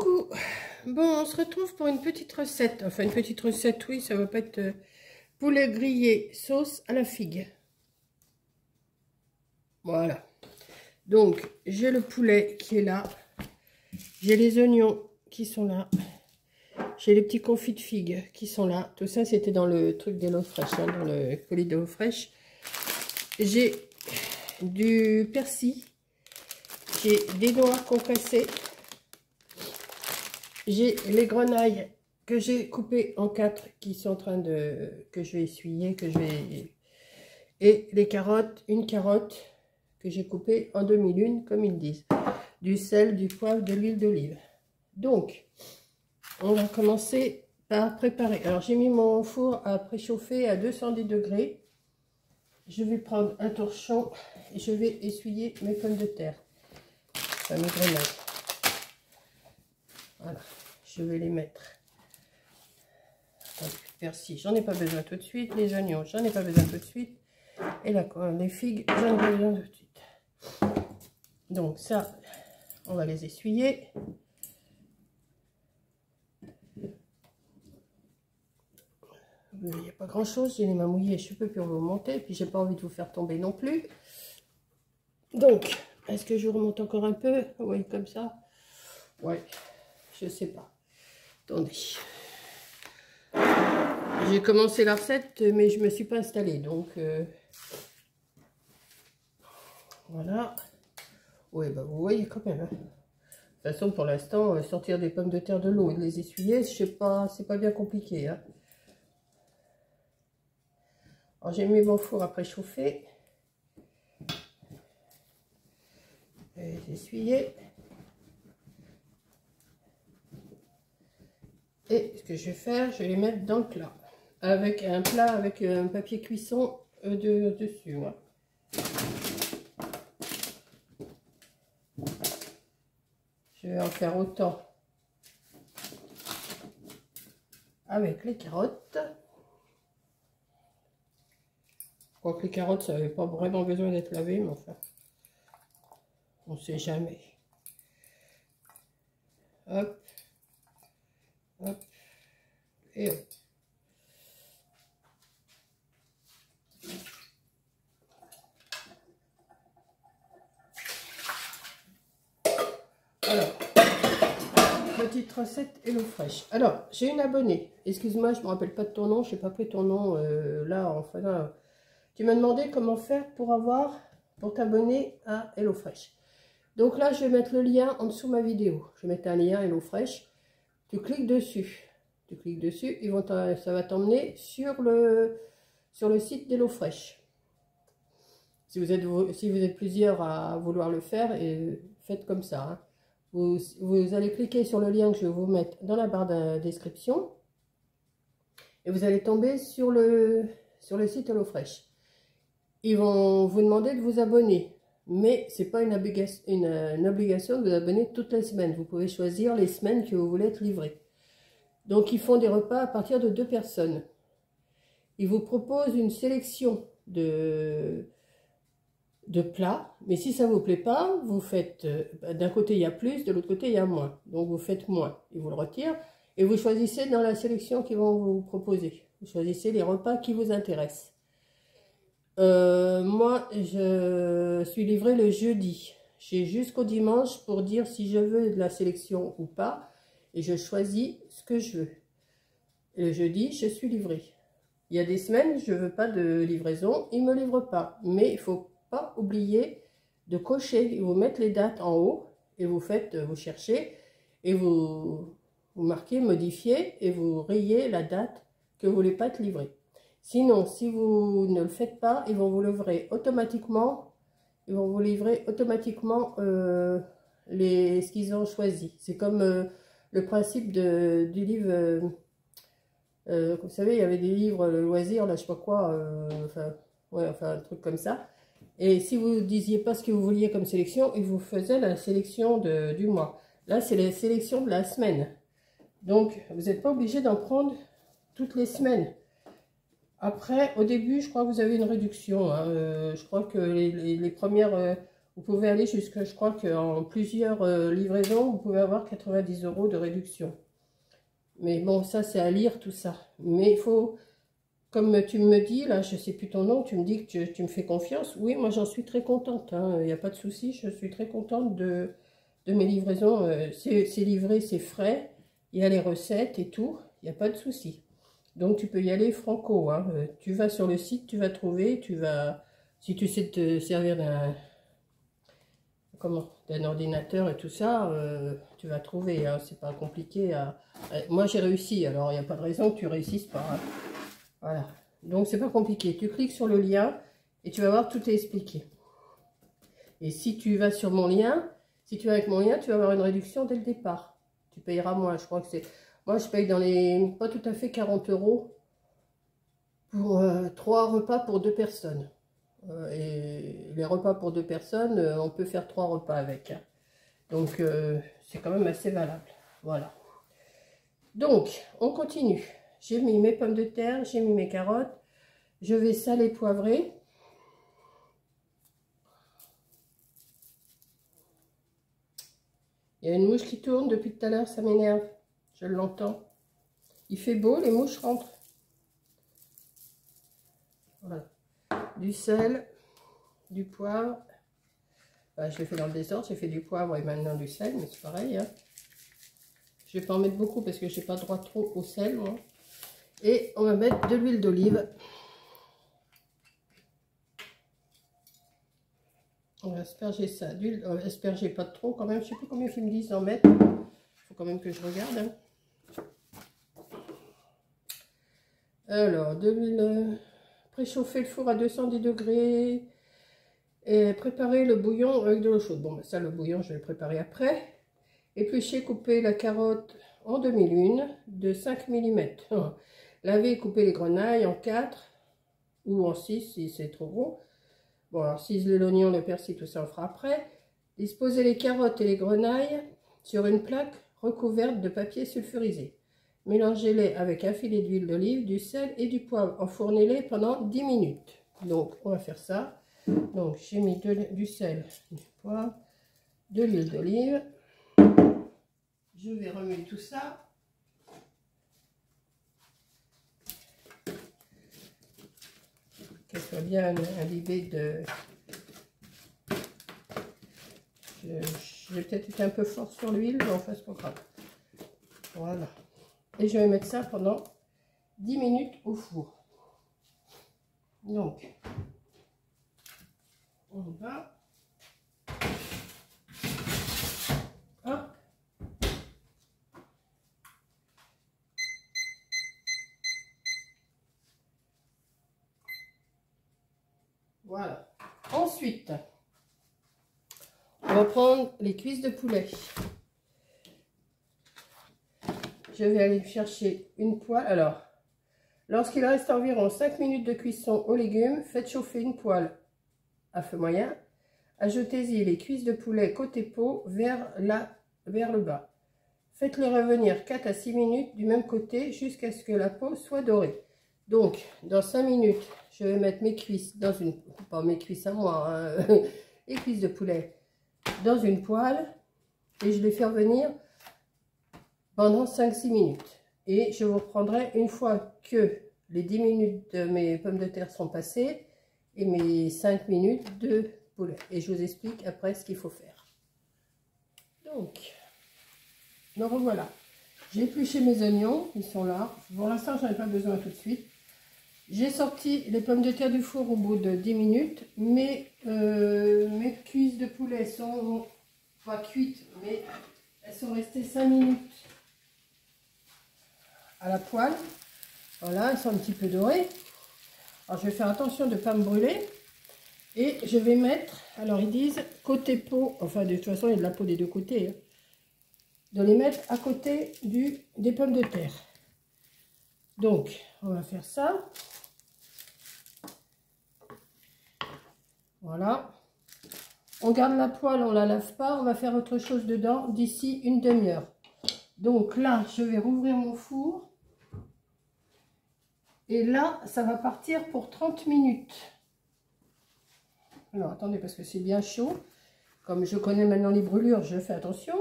Coucou. Bon, on se retrouve pour une petite recette. Enfin, une petite recette, oui, ça va pas être poulet grillé sauce à la figue. Voilà. Donc, j'ai le poulet qui est là. J'ai les oignons qui sont là. J'ai les petits confits de figues qui sont là. Tout ça, c'était dans le truc d'HelloFresh, hein, dans le colis d'HelloFresh. J'ai du persil. J'ai des noix concassées. J'ai les grenailles que j'ai coupées en 4 qui sont en train de... que je vais essuyer, et les carottes, une carotte que j'ai coupée en demi-lune, comme ils disent. Du sel, du poivre, de l'huile d'olive. Donc, on va commencer par préparer. Alors, j'ai mis mon four à préchauffer à 210 degrés. Je vais prendre un torchon et je vais essuyer mes pommes de terre. Enfin, mes grenailles. Voilà, je vais les mettre. Attendez, persil, j'en ai pas besoin tout de suite. Les oignons, j'en ai pas besoin tout de suite. Et là, les figues, j'en ai pas besoin tout de suite. Donc ça, on va les essuyer. Il n'y a pas grand chose, j'ai les mains mouillées, je peux plus remonter. Puis j'ai pas envie de vous faire tomber non plus. Donc, est-ce que je remonte encore un peu? Oui, comme ça. Ouais, je sais pas. Attendez. J'ai commencé la recette, mais je me suis pas installée, donc voilà. Oui, bah vous voyez quand même. Hein. De toute façon, pour l'instant, sortir des pommes de terre de l'eau et de les essuyer, je sais pas, c'est pas bien compliqué. Hein. Alors j'ai mis mon four à préchauffer. Et les essuyer. Et ce que je vais faire, je vais les mettre dans le plat. Avec un plat avec un papier cuisson dessus. Hein. Je vais en faire autant avec les carottes. Quoique les carottes, ça n'avait pas vraiment besoin d'être lavé, mais enfin, on ne sait jamais. Hop, hop, et hop. Alors, petite recette HelloFresh. Alors, j'ai une abonnée. Excuse-moi, je ne me rappelle pas de ton nom. Je n'ai pas pris ton nom là. Enfin, là. Tu m'as demandé comment faire pour t'abonner à HelloFresh. Donc là, je vais mettre le lien en dessous de ma vidéo. Je vais mettre un lien HelloFresh. Tu cliques dessus. Tu cliques dessus. Ça va t'emmener sur le site d'HelloFresh. Si vous êtes plusieurs à vouloir le faire, faites comme ça. Hein. Vous allez cliquer sur le lien que je vais vous mettre dans la barre de description et vous allez tomber sur le site HelloFresh. Ils vont vous demander de vous abonner, mais ce n'est pas une obligation de vous abonner toutes les semaines. Vous pouvez choisir les semaines que vous voulez être livré. Donc ils font des repas à partir de 2 personnes. Ils vous proposent une sélection de plats, mais si ça ne vous plaît pas, vous faites, d'un côté il y a plus, de l'autre côté il y a moins, donc vous faites moins, ils vous le retirent, et vous choisissez dans la sélection qu'ils vont vous proposer, vous choisissez les repas qui vous intéressent. Moi, je suis livrée le jeudi, j'ai jusqu'au dimanche pour dire si je veux de la sélection ou pas, et je choisis ce que je veux. Et le jeudi, je suis livrée. Il y a des semaines, je ne veux pas de livraison, ils ne me livrent pas, mais il faut pas oublier de cocher. Ils vous mettent les dates en haut et vous cherchez et vous marquez modifier et vous rayez la date que vous voulez pas être livré. Sinon, si vous ne le faites pas, ils vont vous livrer automatiquement. Ils vont vous livrer automatiquement ce qu'ils ont choisi. C'est comme le principe du livre. Vous savez, il y avait des livres loisirs, là, je sais pas quoi. Enfin, un truc comme ça. Et si vous ne disiez pas ce que vous vouliez comme sélection, ils vous faisaient la sélection du mois. Là, c'est la sélection de la semaine. Donc, vous n'êtes pas obligé d'en prendre toutes les semaines. Après, au début, je crois que vous avez une réduction. Hein. Je crois que les premières... Vous pouvez aller jusqu'à, je crois qu'en plusieurs livraisons, vous pouvez avoir 90 € de réduction. Mais bon, ça c'est à lire tout ça. Mais il faut, comme tu me dis, là, je ne sais plus ton nom, tu me dis que tu me fais confiance. Oui, moi j'en suis très contente, hein, il n'y a pas de souci, je suis très contente de mes livraisons. C'est livré, c'est frais, il y a les recettes et tout, il n'y a pas de souci. Donc tu peux y aller franco, hein. Tu vas sur le site, tu vas trouver, si tu sais te servir d'un ordinateur et tout ça, tu vas trouver, hein. C'est pas compliqué. Moi j'ai réussi, alors il n'y a pas de raison que tu réussisses pas, hein. Voilà, donc c'est pas compliqué. Tu cliques sur le lien et tu vas voir, tout est expliqué. Et si tu vas sur mon lien, si tu vas avec mon lien, tu vas avoir une réduction dès le départ. Tu payeras moins, je crois que c'est... Moi, je paye dans les... pas tout à fait 40 € pour 3 repas pour 2 personnes. Et les repas pour 2 personnes, on peut faire 3 repas avec, hein. Donc, c'est quand même assez valable. Voilà. Donc, on continue. J'ai mis mes pommes de terre, j'ai mis mes carottes. Je vais saler, poivrer. Il y a une mouche qui tourne depuis tout à l'heure, ça m'énerve. Je l'entends. Il fait beau, les mouches rentrent. Voilà. Du sel, du poivre. Bah, je l'ai fait dans le désordre, j'ai fait du poivre et maintenant du sel, mais c'est pareil, hein. Je vais pas en mettre beaucoup parce que j'ai pas droit trop au sel, moi. Et on va mettre de l'huile d'olive. On va asperger ça d'huile. Asperger pas trop quand même. Je sais plus combien ils me disent d'en mettre. Il faut quand même que je regarde, hein. Alors, de l'huile. Préchauffer le four à 210 degrés. Et préparer le bouillon avec de l'eau chaude. Bon, ben ça, le bouillon, je vais le préparer après. Éplucher, couper la carotte en demi-lune de 5 mm. Laver et couper les grenailles en 4 ou en 6 si c'est trop gros. Bon, alors ciseler l'oignon, le persil, tout ça on fera après. Disposer les carottes et les grenailles sur une plaque recouverte de papier sulfurisé. Mélangez-les avec un filet d'huile d'olive, du sel et du poivre. Enfournez-les pendant 10 minutes. Donc, on va faire ça. Donc, j'ai mis du sel, du poivre, de l'huile d'olive. Je vais remuer tout ça. Qu'elle soit bien imbibée de... J'ai peut-être été un peu fort sur l'huile, mais enfin c'est pas grave. Voilà. Et je vais mettre ça pendant 10 minutes au four. Donc, on va... Hop. Voilà. Ensuite, on va prendre les cuisses de poulet. Je vais aller chercher une poêle. Alors, lorsqu'il reste environ 5 minutes de cuisson aux légumes, faites chauffer une poêle à feu moyen. Ajoutez-y les cuisses de poulet côté peau vers le bas. Faites-les revenir 4 à 6 minutes du même côté jusqu'à ce que la peau soit dorée. Donc, dans 5 minutes, je vais mettre mes cuisses dans une... Pas mes cuisses à moi, hein, les cuisses de poulet dans une poêle. Et je les fais revenir pendant 5-6 minutes. Et je vous reprendrai une fois que les 10 minutes de mes pommes de terre sont passées et mes 5 minutes de poulet. Et je vous explique après ce qu'il faut faire. Donc, me revoilà. J'ai épluché mes oignons, ils sont là. Pour l'instant, j'en ai pas besoin tout de suite. J'ai sorti les pommes de terre du four au bout de 10 minutes. Mes cuisses de poulet sont pas cuites, mais elles sont restées 5 minutes à la poêle. Voilà, elles sont un petit peu dorées. Alors, je vais faire attention de ne pas me brûler. Et je vais mettre, alors ils disent côté peau, enfin de toute façon il y a de la peau des deux côtés, hein, de les mettre à côté des pommes de terre. Donc, on va faire ça. Voilà. On garde la poêle, on ne la lave pas. On va faire autre chose dedans d'ici une demi-heure. Donc là, je vais rouvrir mon four. Et là, ça va partir pour 30 minutes. Alors, attendez, parce que c'est bien chaud. comme je connais maintenant les brûlures, je fais attention.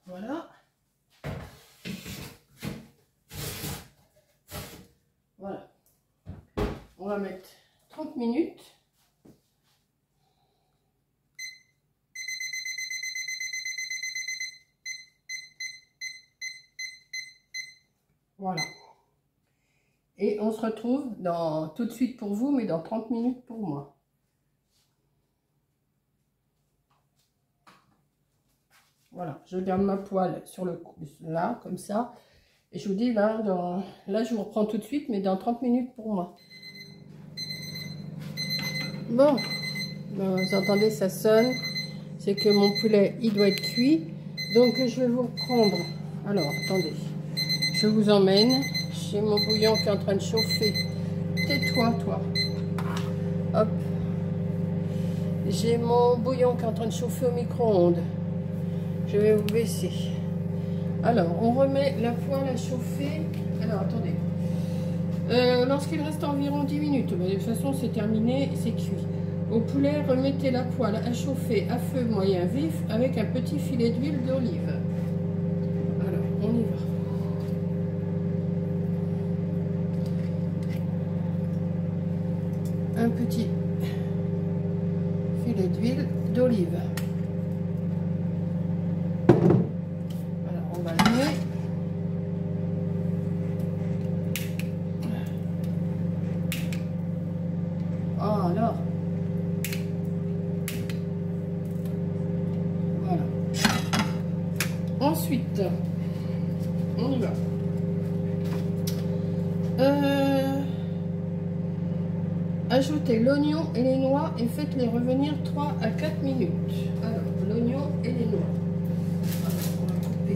Voilà. Voilà. On va mettre 30 minutes. Voilà. Et on se retrouve dans, tout de suite pour vous, mais dans 30 minutes pour moi. Voilà, je garde ma poêle sur le là, comme ça. Et je vous dis, là, là, je vous reprends tout de suite, mais dans 30 minutes pour moi. Bon, ben, vous entendez, ça sonne. C'est que mon poulet, il doit être cuit. Donc, je vais vous reprendre. Alors, attendez. Je vous emmène. J'ai mon bouillon qui est en train de chauffer. Tais-toi, toi. Hop. J'ai mon bouillon qui est en train de chauffer au micro-ondes. Je vais vous baisser. Alors, on remet la poêle à chauffer. Alors, attendez. Lorsqu'il reste environ 10 minutes, de toute façon, c'est terminé, c'est cuit. Au poulet, remettez la poêle à chauffer à feu moyen vif avec un petit filet d'huile d'olive. Alors, on y va. Un petit filet d'huile d'olive. Alors, on va allumer. Oh, alors. Voilà. Ensuite, on y va. Ajoutez l'oignon et les noix et faites-les revenir 3 à 4 minutes. Alors, l'oignon et les noix. Alors, on va couper.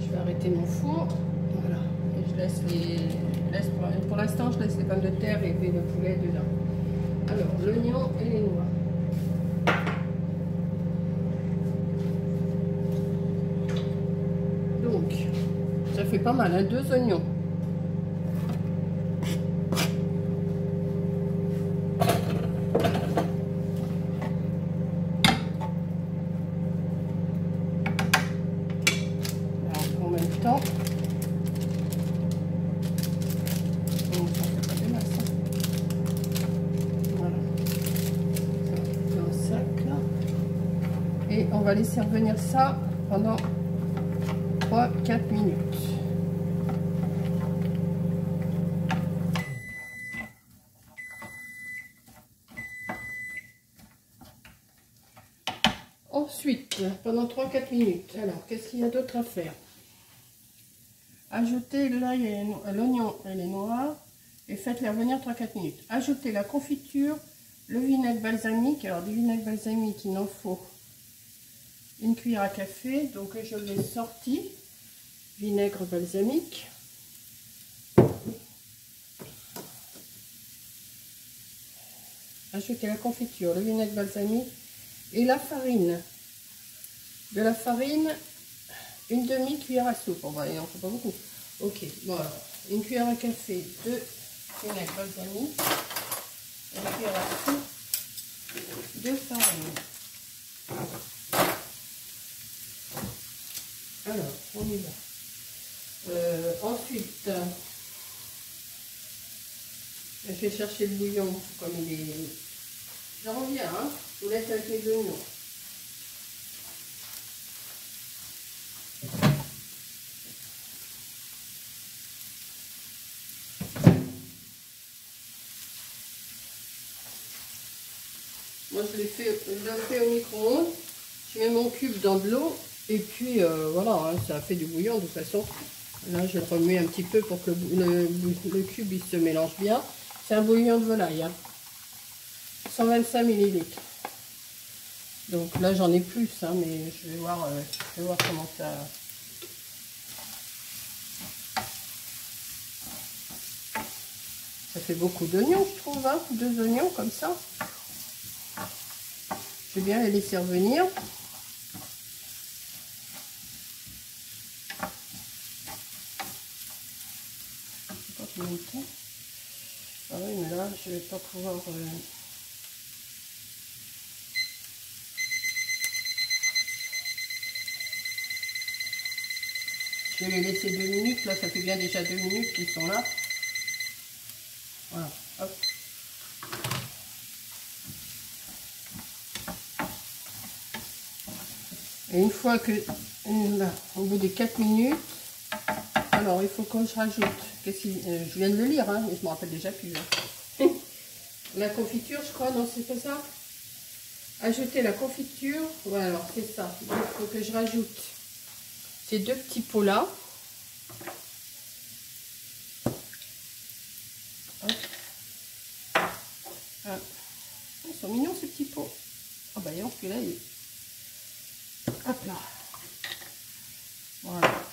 Je vais arrêter mon four. Voilà. Et je laisse pour l'instant, je laisse les pommes de terre et le poulet dedans. Alors, l'oignon et les noix. Donc, ça fait pas mal, hein, 2 oignons. Alors, en même temps, et on va laisser revenir ça pendant 3-4 minutes. Ensuite, pendant 3-4 minutes, alors qu'est-ce qu'il y a d'autre à faire? Ajoutez l'oignon et les noix et faites-les revenir 3-4 minutes. Ajoutez la confiture, le vinaigre balsamique. Alors du vinaigre balsamique, il en faut une cuillère à café, donc je l'ai sorti. Vinaigre balsamique. Ajoutez la confiture, le vinaigre balsamique et la farine. De la farine, une demi-cuillère à soupe. Bon, bah, il n'en faut pas beaucoup. Ok, bon alors, une cuillère à café de vinaigre balsamique, une cuillère à soupe de farine. Alors, on y va. Ensuite, je vais chercher le bouillon comme il est. J'en reviens, hein. Je vous laisse avec les oignons. Moi, je l'ai fait au micro-ondes. Je mets mon cube dans de l'eau. Et puis, voilà, hein, ça a fait du bouillon de toute façon. Là, je le remets un petit peu pour que le cube il se mélange bien. C'est un bouillon de volaille. Hein. 125 ml. Donc là, j'en ai plus, hein, mais je vais voir comment ça... Ça fait beaucoup d'oignons, je trouve, hein, 2 oignons comme ça. Je vais bien les laisser revenir. Pas combien de temps. Ah oui, mais là, je vais pas pouvoir... Je vais les laisser 2 minutes. Là, ça fait bien déjà 2 minutes qu'ils sont là. Voilà, hop. Et une fois que, là, au bout des 4 minutes, alors il faut que je rajoute, je viens de le lire, hein, mais je me rappelle déjà plus. Hein. La confiture, je crois, non, c'est pas ça. Ajouter la confiture, voilà, alors c'est ça. Il faut que je rajoute ces 2 petits pots là. Hop. Ah. Ils sont mignons ces petits pots. Ah bah non, celui-là, il est... Hop là. Voilà.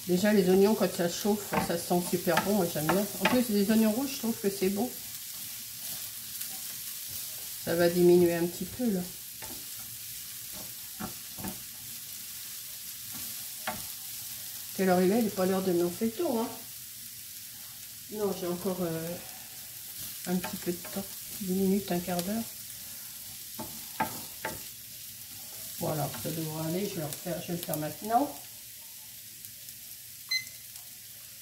Déjà les oignons quand ça chauffe, ça sent super bon, moi j'aime bien. En plus les oignons rouges, je trouve que c'est bon. Ça va diminuer un petit peu là. Quelle heure il est? Il n'est pas l'heure de mon feuilleton, hein. Non, j'ai encore un petit peu de temps. 10 minutes, un quart d'heure. Voilà, ça devrait aller, je vais le faire maintenant.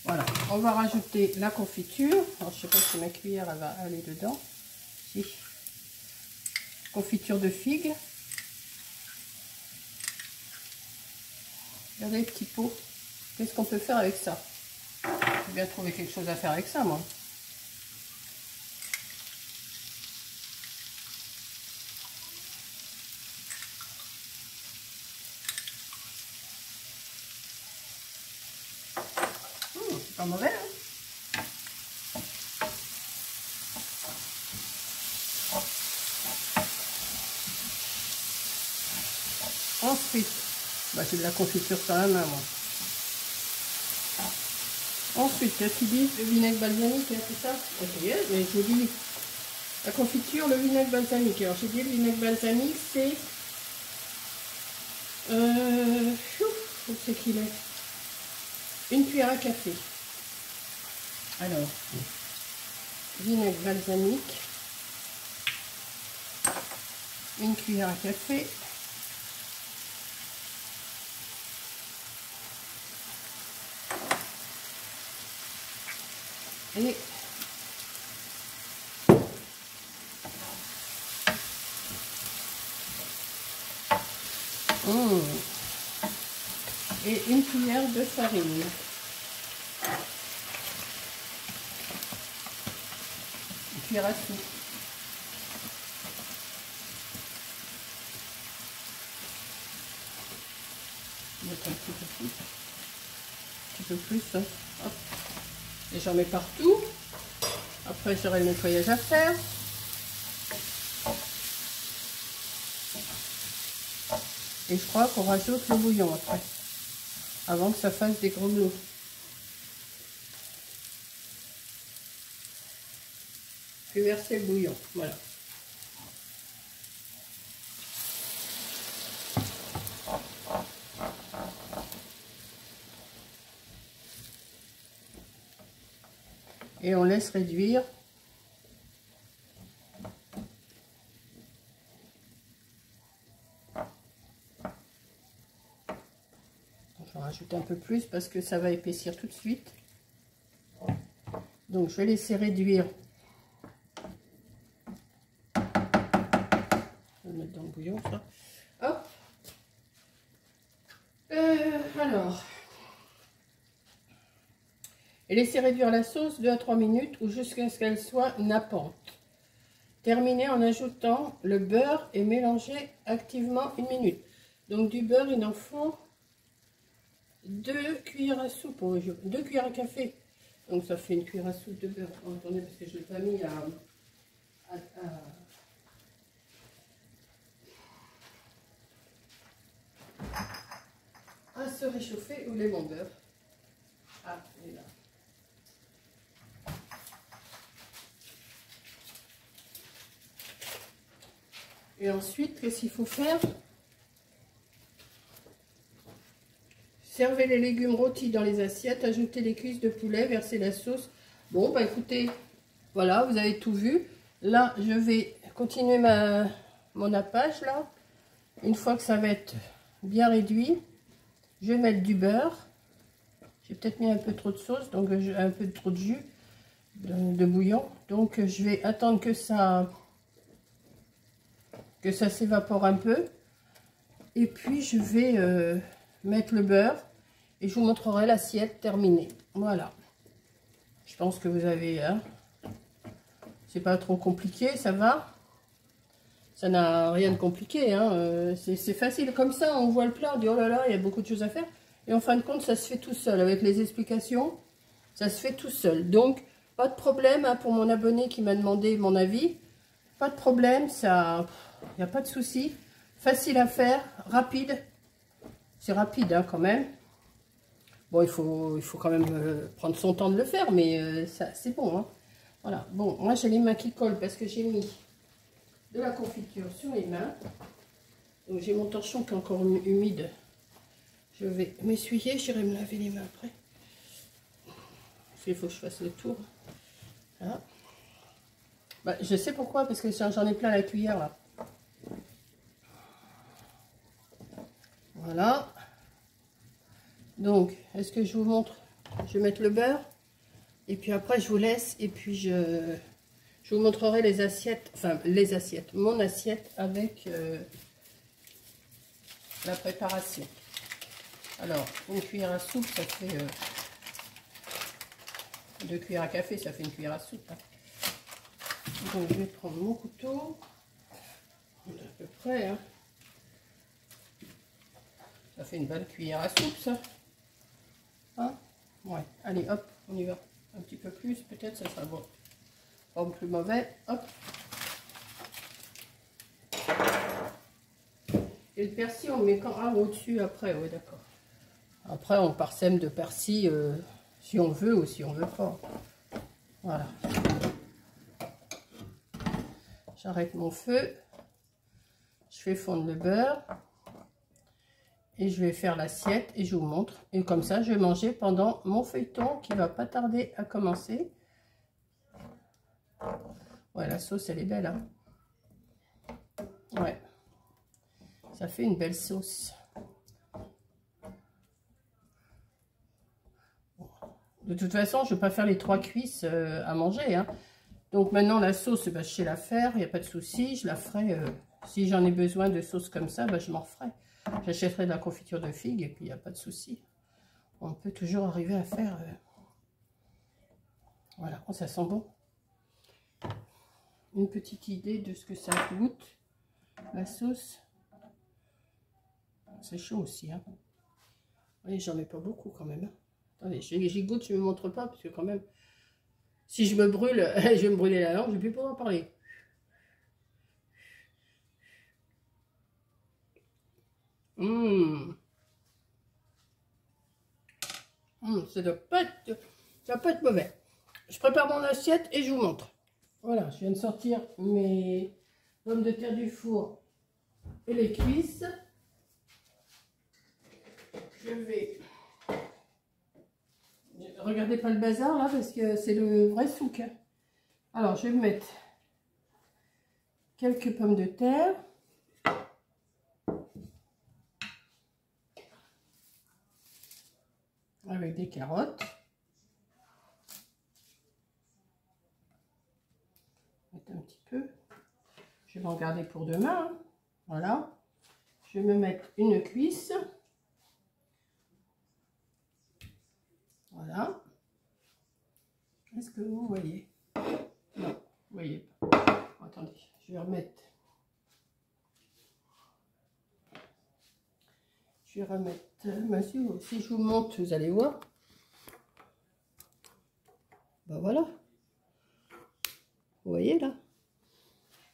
Voilà, on va rajouter la confiture. Alors, je sais pas si ma cuillère elle va aller dedans. Si. Confiture de figue. Regardez les petits pots. Qu'est-ce qu'on peut faire avec ça? J'ai bien trouvé quelque chose à faire avec ça, moi. C'est pas mauvais, hein? Ensuite, bah, j'ai de la confiture sur la main, moi. Ensuite, j'utilise le vinaigre balsamique, hein, c'est ça? Ok, mais j'ai dit la confiture, le vinaigre balsamique. Alors, j'ai dit le vinaigre balsamique, c'est... où c'est qu'il est? Une cuillère à café. Alors, vinaigre balsamique, une cuillère à café. Et une cuillère de farine. Une cuillère à soupe. Mettre un petit peu plus. Hein. Hop. Et j'en mets partout. Après, j'aurai le nettoyage à faire. Et je crois qu'on rajoute le bouillon après, avant que ça fasse des grelots. Puis verser le bouillon, voilà. Et on laisse réduire. Je vais rajouter un peu plus parce que ça va épaissir tout de suite. Donc je vais laisser réduire. Je vais le mettre dans le bouillon, ça. Hop. Alors. Et laisser réduire la sauce 2 à 3 minutes ou jusqu'à ce qu'elle soit nappante. Terminer en ajoutant le beurre et mélanger activement 1 minute. Donc du beurre, il en faut 2 cuillères à soupe, 2 cuillères à café. Donc ça fait 1 cuillère à soupe de beurre. Oh, attendez, parce que je ne l'ai pas mis à se réchauffer. Où est mon beurre? Ah, il est là. Et ensuite, qu'est-ce qu'il faut faire? Servez les légumes rôtis dans les assiettes, ajoutez les cuisses de poulet, versez la sauce. Bon, bah écoutez, voilà, vous avez tout vu. Là, je vais continuer mon nappage, là. Une fois que ça va être bien réduit, je vais mettre du beurre. J'ai peut-être mis un peu trop de sauce, donc un peu trop de jus, de bouillon. Donc, je vais attendre que ça s'évapore un peu. Et puis, je vais mettre le beurre. Et je vous montrerai l'assiette terminée. Voilà. Je pense que vous avez... Hein, c'est pas trop compliqué, ça va. Ça n'a rien de compliqué. Hein, c'est facile comme ça. On voit le plat, on dit oh là là, il y a beaucoup de choses à faire. Et en fin de compte, ça se fait tout seul. Avec les explications, ça se fait tout seul. Donc, pas de problème hein, pour mon abonné qui m'a demandé mon avis. Pas de problème, ça... Il n'y a pas de souci. Facile à faire, rapide. C'est rapide hein, quand même. Bon, il faut quand même prendre son temps de le faire, mais ça c'est bon. Hein. Voilà. Bon, moi j'ai les mains qui collent parce que j'ai mis de la confiture sur les mains. Donc j'ai mon torchon qui est encore humide. Je vais m'essuyer, j'irai me laver les mains après. Parce qu'il faut que je fasse le tour. Voilà. Bah, je sais pourquoi, parce que j'en ai plein la cuillère là. Voilà. Donc, est-ce que je vous montre? Je vais mettre le beurre. Et puis après, je vous laisse. Et puis, je vous montrerai les assiettes. Enfin, les assiettes. Mon assiette avec la préparation. Alors, une cuillère à soupe, ça fait... 2 cuillères à café, ça fait une cuillère à soupe. Hein. Donc, je vais prendre mon couteau. On est à peu près. Hein. Ça fait une bonne cuillère à soupe, ça. Hein? Ouais, allez, hop, on y va. Un petit peu plus, peut-être, ça sera bon. Pas plus mauvais, hop. Et le persil, on met quand au-dessus après, oui, d'accord. Après, on parsème de persil si on veut ou si on veut pas. Voilà. J'arrête mon feu. Je fais fondre le beurre. Et je vais faire l'assiette et je vous montre. Et comme ça, je vais manger pendant mon feuilleton qui va pas tarder à commencer. Ouais, la sauce, elle est belle. Hein, ouais. Ça fait une belle sauce. De toute façon, je ne vais pas faire les 3 cuisses à manger. Hein. Donc maintenant, la sauce, bah, je sais la faire. Il n'y a pas de souci. Je la ferai. Si j'en ai besoin de sauce comme ça, bah, je m'en referai. J'achèterai de la confiture de figues et puis il n'y a pas de souci. On peut toujours arriver à faire... Voilà, oh, ça sent bon. Une petite idée de ce que ça goûte, la sauce. C'est chaud aussi. Hein. Oui, j'en mets pas beaucoup quand même. Hein. Attendez, j'y goûte, je ne me montre pas parce que quand même, si je me brûle, je vais me brûler la langue, je ne vais plus pouvoir parler. Ça doit pas être mauvais. Je prépare mon assiette et je vous montre. Voilà, je viens de sortir mes pommes de terre du four et les cuisses. Je vais... Regardez pas le bazar là parce que c'est le vrai souk. Alors, je vais mettre quelques pommes de terre. Avec des carottes. Mettre un petit peu. Je vais en garder pour demain. Hein. Voilà. Je vais me mettre une cuisse. Voilà. Est-ce que vous voyez? Non, vous voyez pas. Attendez, je vais remettre. Je vais remettre. Si je vous montre, vous allez voir. Ben voilà. Vous voyez là?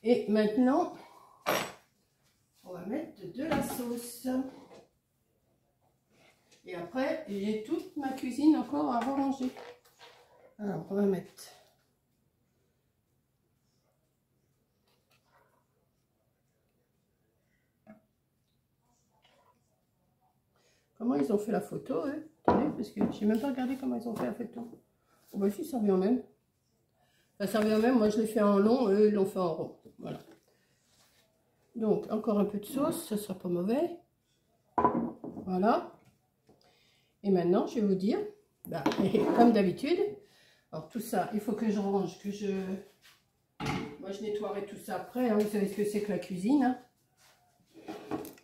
Et maintenant, on va mettre de la sauce. Et après, j'ai toute ma cuisine encore à ranger. Alors, on va mettre Comment ils ont fait la photo, eux? Attendez, parce que j'ai même pas regardé comment ils ont fait la photo. Oh bah si, ça revient même. Ça revient même, moi je l'ai fait en long, eux ils l'ont fait en rond. Voilà. Donc, encore un peu de sauce, ce sera pas mauvais. Voilà. Et maintenant, je vais vous dire, bah, comme d'habitude, alors tout ça, il faut que je range, moi je nettoierai tout ça après, hein, vous savez ce que c'est que la cuisine. Hein.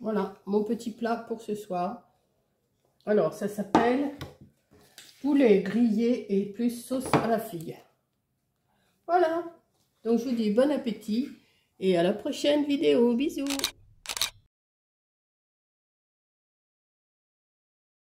Voilà, mon petit plat pour ce soir. Alors, ça s'appelle poulet grillé et plus sauce à la figue. Voilà, donc je vous dis bon appétit et à la prochaine vidéo, bisous.